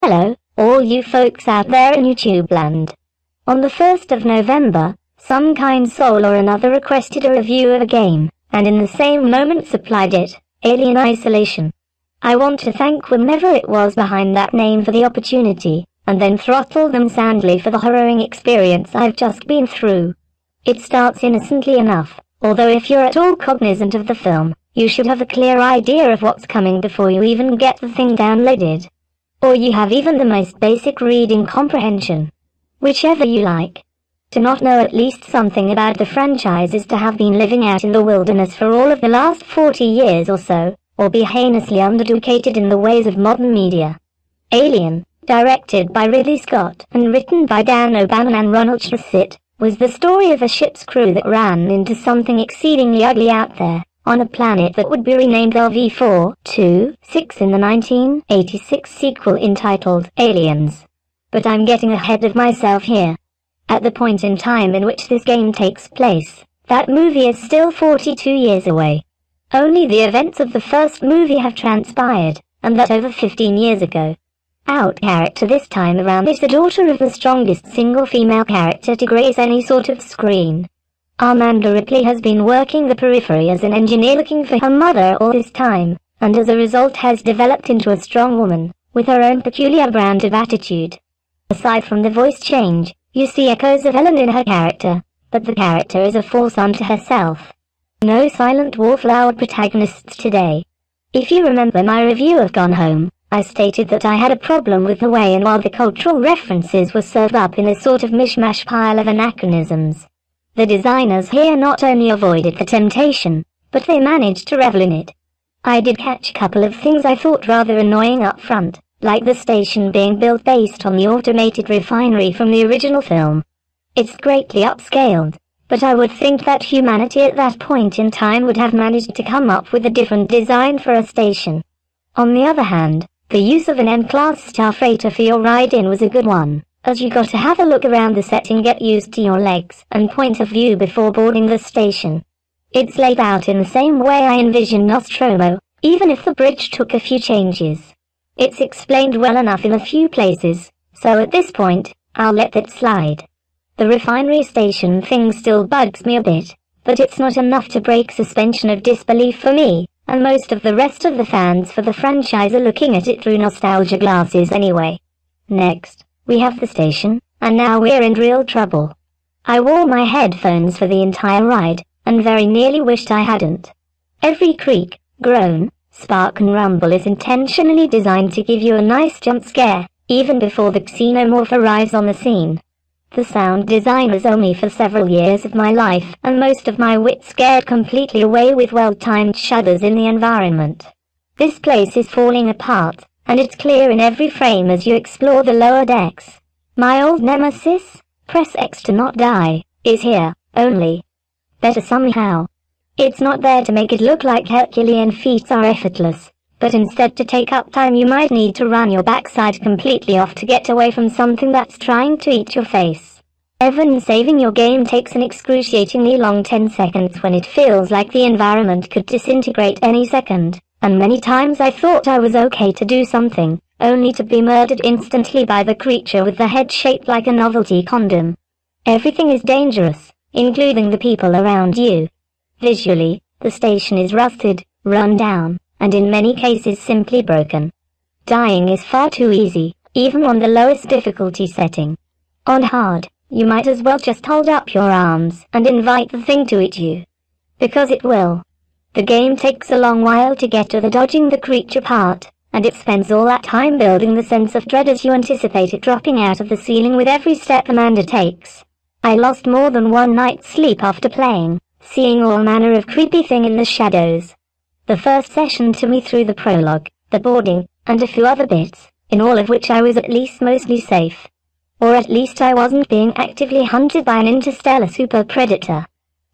Hello, all you folks out there in YouTube land. On the 1st of November, some kind soul or another requested a review of a game, and in the same moment supplied it, Alien Isolation. I want to thank whomever it was behind that name for the opportunity, and then throttle them soundly for the harrowing experience I've just been through. It starts innocently enough, although if you're at all cognizant of the film, you should have a clear idea of what's coming before you even get the thing downloaded. Or you have even the most basic reading comprehension. Whichever you like. To not know at least something about the franchise is to have been living out in the wilderness for all of the last 40 years or so, or be heinously undereducated in the ways of modern media. Alien, directed by Ridley Scott and written by Dan O'Bannon and Ronald Shusett, was the story of a ship's crew that ran into something exceedingly ugly out there, on a planet that would be renamed LV-426 in the 1986 sequel entitled Aliens. But I'm getting ahead of myself here. At the point in time in which this game takes place, that movie is still 42 years away. Only the events of the first movie have transpired, and that over 15 years ago. Our character this time around is the daughter of the strongest single female character to grace any sort of screen. Amanda Ripley has been working the periphery as an engineer looking for her mother all this time, and as a result has developed into a strong woman, with her own peculiar brand of attitude. Aside from the voice change, you see echoes of Ellen in her character, but the character is a force unto herself. No silent wallflower protagonists today. If you remember my review of Gone Home, I stated that I had a problem with the way in while the cultural references were served up in a sort of mishmash pile of anachronisms. The designers here not only avoided the temptation, but they managed to revel in it. I did catch a couple of things I thought rather annoying up front, like the station being built based on the automated refinery from the original film. It's greatly upscaled, but I would think that humanity at that point in time would have managed to come up with a different design for a station. On the other hand, the use of an M-class star freighter for your ride-in was a good one, as you got to have a look around the setting, get used to your legs and point of view before boarding the station. It's laid out in the same way I envisioned Nostromo, even if the bridge took a few changes. It's explained well enough in a few places, so at this point, I'll let that slide. The refinery station thing still bugs me a bit, but it's not enough to break suspension of disbelief for me, and most of the rest of the fans for the franchise are looking at it through nostalgia glasses anyway. Next, we have the station, and now we're in real trouble. I wore my headphones for the entire ride, and very nearly wished I hadn't. Every creak, groan, spark and rumble is intentionally designed to give you a nice jump scare, even before the xenomorph arrives on the scene. The sound design was only for several years of my life, and most of my wit scared completely away with well-timed shudders in the environment. This place is falling apart, and it's clear in every frame as you explore the lower decks. My old nemesis, press X to not die, is here, only better somehow. It's not there to make it look like Herculean feats are effortless, but instead to take up time you might need to run your backside completely off to get away from something that's trying to eat your face. Even saving your game takes an excruciatingly long 10 seconds when it feels like the environment could disintegrate any second, and many times I thought I was okay to do something, only to be murdered instantly by the creature with the head shaped like a novelty condom. Everything is dangerous, including the people around you. Visually, the station is rusted, run down, and in many cases simply broken. Dying is far too easy, even on the lowest difficulty setting. On hard, you might as well just hold up your arms and invite the thing to eat you. Because it will. The game takes a long while to get to the dodging the creature part, and it spends all that time building the sense of dread as you anticipate it dropping out of the ceiling with every step Amanda takes. I lost more than one night's sleep after playing, seeing all manner of creepy thing in the shadows. The first session to me through the prologue, the boarding, and a few other bits, in all of which I was at least mostly safe. Or at least I wasn't being actively hunted by an interstellar super predator.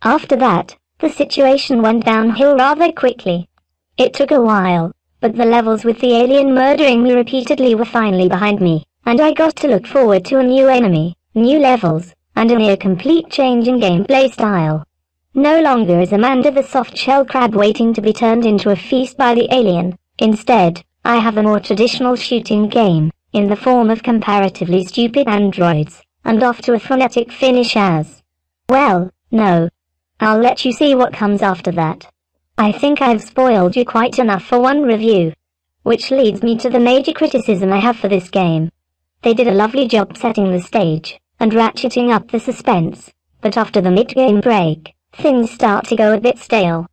After that, the situation went downhill rather quickly. It took a while, but the levels with the alien murdering me repeatedly were finally behind me, and I got to look forward to a new enemy, new levels, and a near complete change in gameplay style. No longer is Amanda the soft-shell crab waiting to be turned into a feast by the alien. Instead, I have a more traditional shooting game, in the form of comparatively stupid androids, and off to a phonetic finish as, well, no. I'll let you see what comes after that. I think I've spoiled you quite enough for one review. Which leads me to the major criticism I have for this game. They did a lovely job setting the stage, and ratcheting up the suspense, but after the mid-game break, things start to go a bit stale.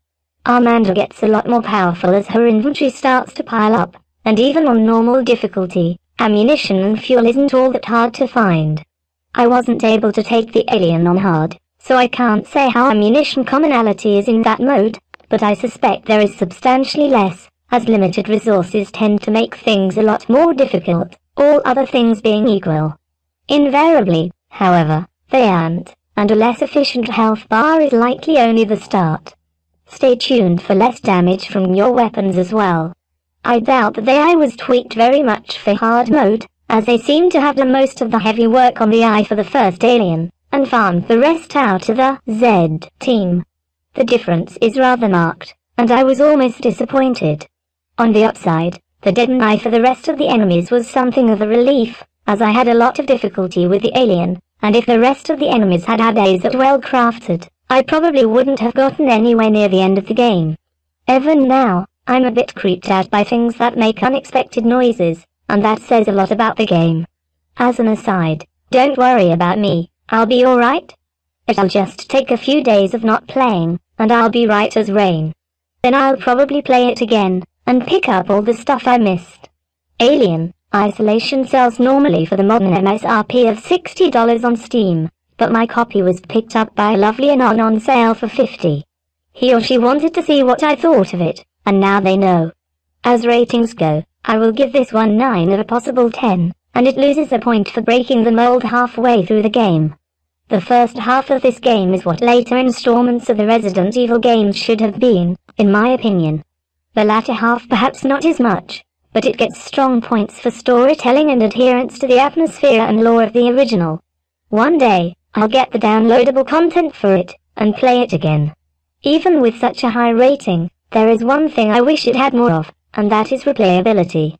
Amanda gets a lot more powerful as her inventory starts to pile up, and even on normal difficulty, ammunition and fuel isn't all that hard to find. I wasn't able to take the Alien on hard, so I can't say how ammunition commonality is in that mode, but I suspect there is substantially less, as limited resources tend to make things a lot more difficult, all other things being equal. Invariably, however, they aren't, and a less efficient health bar is likely only the start. Stay tuned for less damage from your weapons as well. I doubt that the AI was tweaked very much for hard mode, as they seem to have done most of the heavy work on the AI for the first Alien, and farmed the rest out to the Z team. The difference is rather marked, and I was almost disappointed. On the upside, the dead eye for the rest of the enemies was something of a relief, as I had a lot of difficulty with the Alien, and if the rest of the enemies had had A's that well crafted, I probably wouldn't have gotten anywhere near the end of the game. Even now, I'm a bit creeped out by things that make unexpected noises, and that says a lot about the game. As an aside, don't worry about me, I'll be alright. It'll just take a few days of not playing, and I'll be right as rain. Then I'll probably play it again, and pick up all the stuff I missed. Alien Isolation sells normally for the modern MSRP of $60 on Steam, but my copy was picked up by a lovely Anon on sale for $50. He or she wanted to see what I thought of it, and now they know. As ratings go, I will give this one 9 of a possible 10, and it loses a point for breaking the mold halfway through the game. The first half of this game is what later installments of the Resident Evil games should have been, in my opinion. The latter half perhaps not as much, but it gets strong points for storytelling and adherence to the atmosphere and lore of the original. One day, I'll get the downloadable content for it, and play it again. Even with such a high rating, there is one thing I wish it had more of, and that is replayability.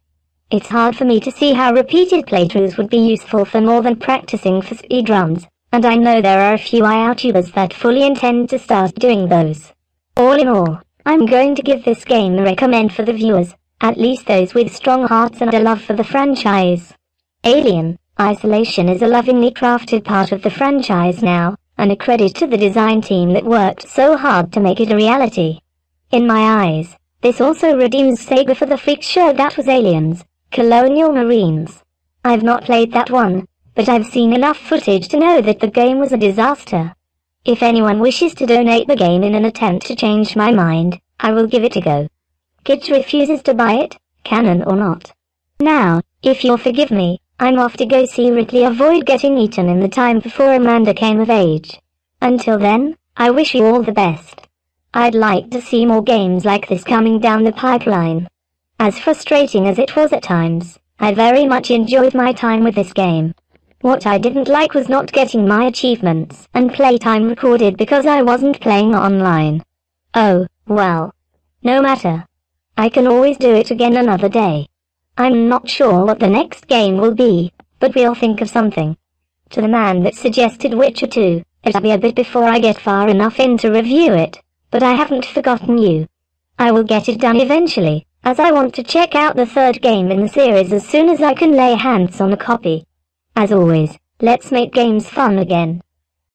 It's hard for me to see how repeated playthroughs would be useful for more than practicing for speedruns, and I know there are a few YouTubers that fully intend to start doing those. All in all, I'm going to give this game a recommend for the viewers, at least those with strong hearts and a love for the franchise. Alien Isolation is a lovingly crafted part of the franchise now, and a credit to the design team that worked so hard to make it a reality. In my eyes, this also redeems Sega for the freak show that was Aliens, Colonial Marines. I've not played that one, but I've seen enough footage to know that the game was a disaster. If anyone wishes to donate the game in an attempt to change my mind, I will give it a go. Kids refuses to buy it, canon or not. Now, if you'll forgive me, I'm off to go see Ripley avoid getting eaten in the time before Amanda came of age. Until then, I wish you all the best. I'd like to see more games like this coming down the pipeline. As frustrating as it was at times, I very much enjoyed my time with this game. What I didn't like was not getting my achievements and playtime recorded because I wasn't playing online. Oh, well. No matter. I can always do it again another day. I'm not sure what the next game will be, but we'll think of something. To the man that suggested Witcher 2, it'll be a bit before I get far enough in to review it, but I haven't forgotten you. I will get it done eventually, as I want to check out the third game in the series as soon as I can lay hands on a copy. As always, let's make games fun again.